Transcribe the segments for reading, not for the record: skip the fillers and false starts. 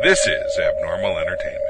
This is Abnormal Entertainment.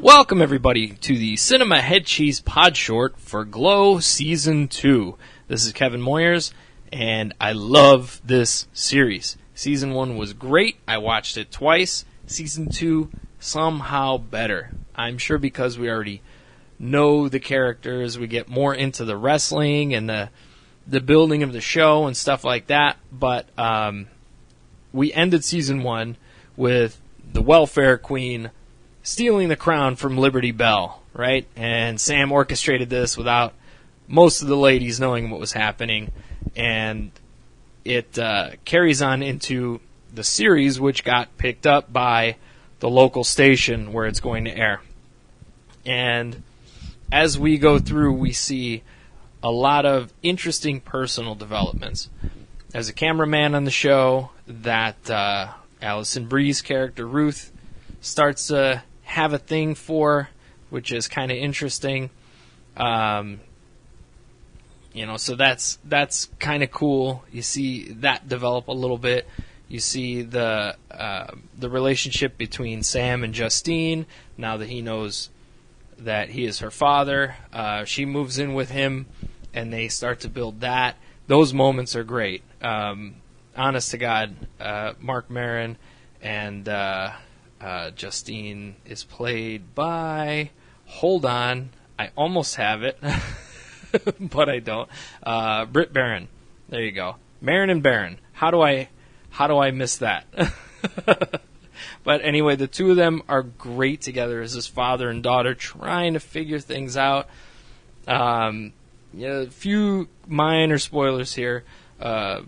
Welcome, everybody, to the Cinema Head Cheese Podshort for Glow Season 2. This is Kevin Moyers, and I love this series. Season 1 was great. I watched it twice. Season 2, somehow better. I'm sure because we already know the characters, we get more into the wrestling and the building of the show and stuff like that. But we ended Season 1 with the welfare queen stealing the crown from Liberty Bell, right? And Sam orchestrated this without most of the ladies knowing what was happening. And it carries on into the series, which got picked up by the local station where it's going to air. And as we go through, we see a lot of interesting personal developments. As a cameraman on the show, that Alison Brie's character, Ruth, starts to have a thing for, which is kind of interesting. So that's kind of cool. You see that develop a little bit. You see the relationship between Sam and Justine, now that he knows that he is her father. She moves in with him, and they start to build that. Those moments are great. Honest to God, Mark Maron and Justine is played by, hold on, I almost have it, but I don't. Britt Baron. There you go. Maron and Baron. How do I miss that? But anyway, the two of them are great together as this father and daughter trying to figure things out. A few minor spoilers here. Her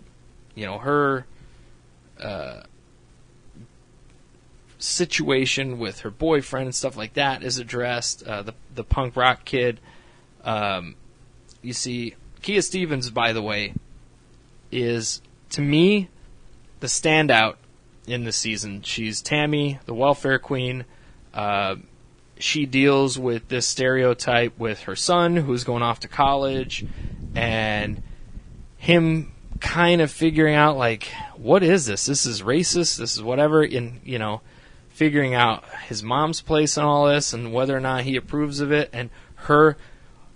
situation with her boyfriend and stuff like that is addressed. The punk rock kid. You see, Kia Stevens, by the way, is, to me, the standout in the season. She's Tammy, the welfare queen. She deals with this stereotype with her son, who's going off to college, and him kind of figuring out, like, what is this? This is racist. This is whatever. Figuring out his mom's place in all this and whether or not he approves of it, and her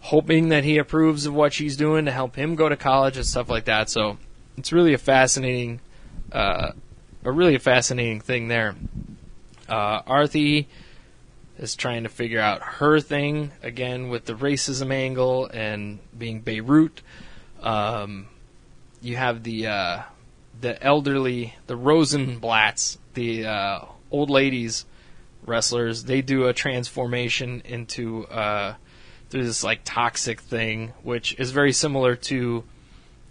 hoping that he approves of what she's doing to help him go to college and stuff like that. So it's really a fascinating thing there. Arthi is trying to figure out her thing, again, with the racism angle and being Beirut. You have the elderly, the Rosenblatts, the old ladies wrestlers. They do a transformation into through this like toxic thing, which is very similar to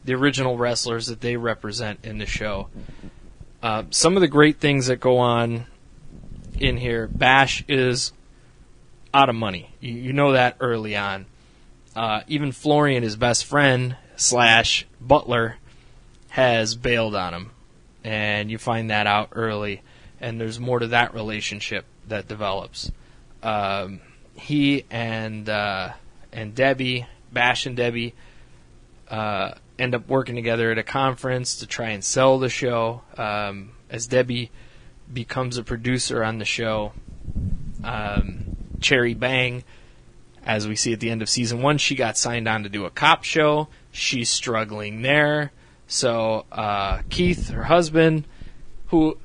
the original wrestlers that they represent in the show. Some of the great things that go on in here, Bash is out of money. You know that early on. Even Florian, his best friend / butler, has bailed on him, and you find that out early. And there's more to that relationship that develops. He and Debbie, Bash and Debbie, end up working together at a conference to try and sell the show. As Debbie becomes a producer on the show, Cherry Bang, as we see at the end of Season 1, she got signed on to do a cop show. She's struggling there. So Keith, her husband, who,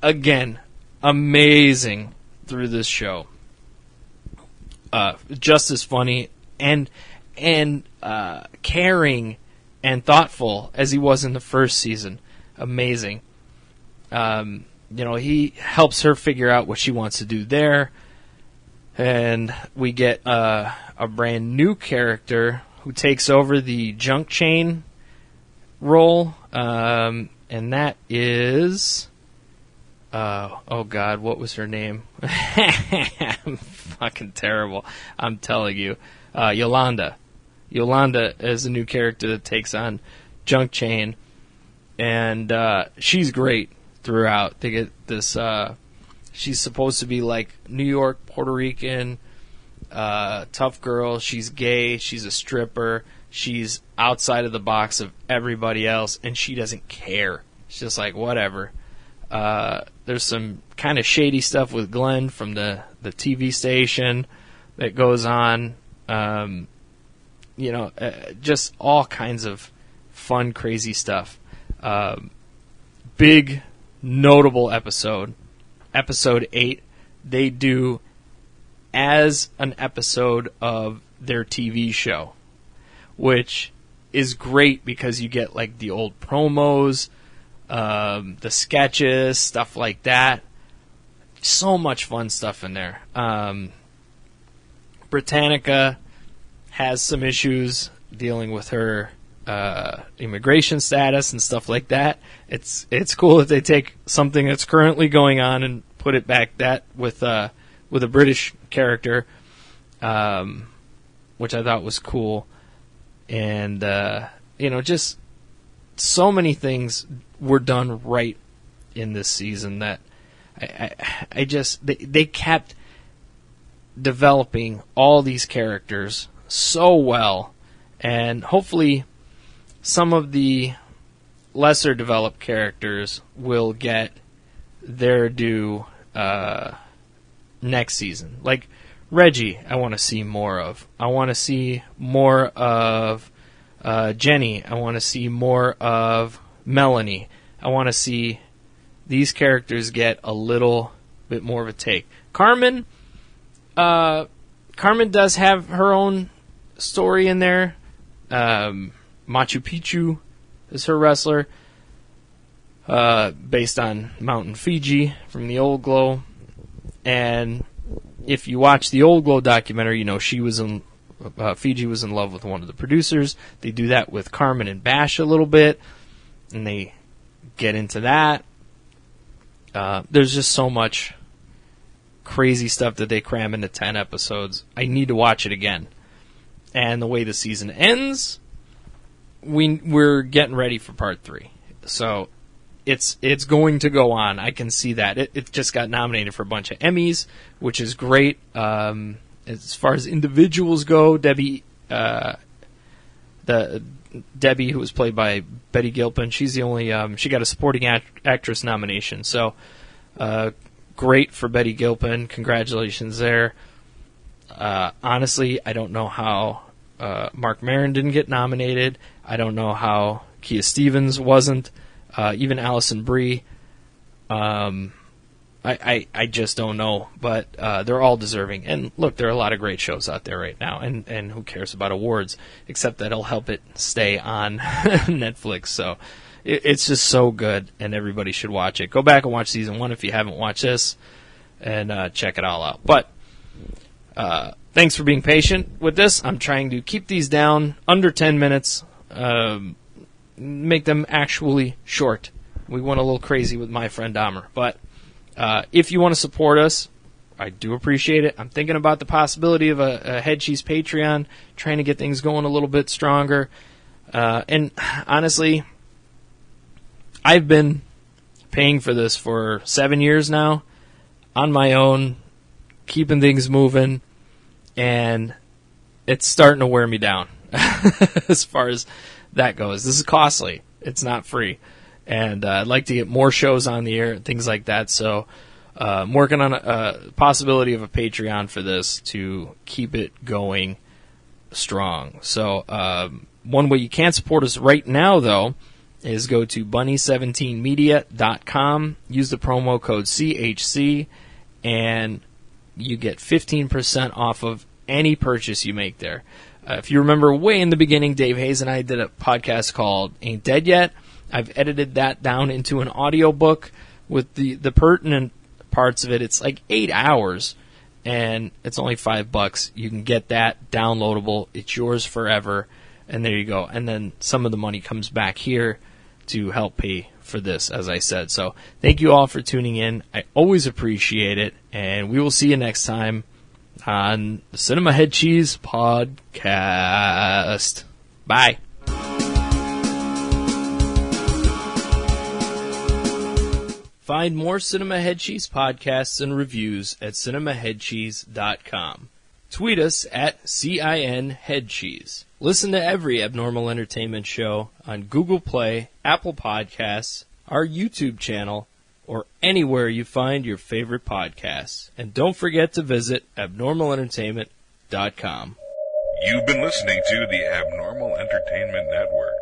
again, amazing through this show. Just as funny and caring and thoughtful as he was in the first season. Amazing. He helps her figure out what she wants to do there. And we get a brand new character who takes over the junk chain role. And that is oh God, what was her name? I'm fucking terrible. I'm telling you. Yolanda. Yolanda is a new character that takes on Junk Chain, and she's great throughout. They get this. She's supposed to be like New York, Puerto Rican, tough girl. She's gay. She's a stripper. She's outside of the box of everybody else, and she doesn't care. She's just like, whatever. There's some kind of shady stuff with Glenn from the TV station that goes on. Just all kinds of fun, crazy stuff. Big, notable episode. Episode 8, they do as an episode of their TV show, which is great because you get like the old promos, the sketches, stuff like that. So much fun stuff in there. Britannica has some issues dealing with her immigration status and stuff like that. It's cool that they take something that's currently going on and put it back that with a British character, which I thought was cool. And just so many things were done right in this season that they kept developing all these characters so well, and hopefully some of the lesser developed characters will get their due next season. Like Reggie, I want to see more of. I want to see more of Jenny. I want to see more of Melanie. I want to see these characters get a little bit more of a take. Carmen does have her own story in there. Machu Picchu is her wrestler, based on Mountain Fiji from the Old Glow. And if you watch the Old Glow documentary, she was in Fiji was in love with one of the producers. They do that with Carmen and Bash a little bit, and they get into that. There's just so much crazy stuff that they cram into 10 episodes. I need to watch it again. And the way the season ends, we're getting ready for part 3. So it's going to go on. I can see that. It just got nominated for a bunch of Emmys, which is great. As far as individuals go, Debbie, Debbie, who was played by Betty Gilpin, she's the only. She got a supporting actress nomination. So great for Betty Gilpin. Congratulations there. Honestly, I don't know how Mark Maron didn't get nominated. I don't know how Kia Stevens wasn't. Even Allison Brie. I just don't know. But they're all deserving. And look, there are a lot of great shows out there right now. And who cares about awards? Except that it'll help it stay on Netflix. So it's just so good, and everybody should watch it. Go back and watch season 1 if you haven't watched this, and check it all out. But thanks for being patient with this. I'm trying to keep these down under 10 minutes, make them actually short. We went a little crazy with my friend Dahmer. But if you want to support us, I do appreciate it. I'm thinking about the possibility of a Head Cheese Patreon, trying to get things going a little bit stronger. And honestly, I've been paying for this for 7 years now, on my own, keeping things moving, and it's starting to wear me down as far as that goes. This is costly. It's not free. And I'd like to get more shows on the air and things like that. So I'm working on a possibility of a Patreon for this to keep it going strong. So one way you can support us right now, though, is go to bunny17media.com, use the promo code CHC, and you get 15% off of any purchase you make there. If you remember way in the beginning, Dave Hayes and I did a podcast called Ain't Dead Yet. I've edited that down into an audiobook with the pertinent parts of it. It's like 8 hours, and it's only $5. You can get that downloadable. It's yours forever, and there you go. And then some of the money comes back here to help pay for this, as I said. So thank you all for tuning in. I always appreciate it, and we will see you next time on the Cinema Head Cheese Podcast. Bye. Find more Cinema Head Cheese podcasts and reviews at cinemaheadcheese.com. Tweet us at CINHeadCheese. Listen to every Abnormal Entertainment show on Google Play, Apple Podcasts, our YouTube channel, or anywhere you find your favorite podcasts. And don't forget to visit abnormalentertainment.com. You've been listening to the Abnormal Entertainment Network.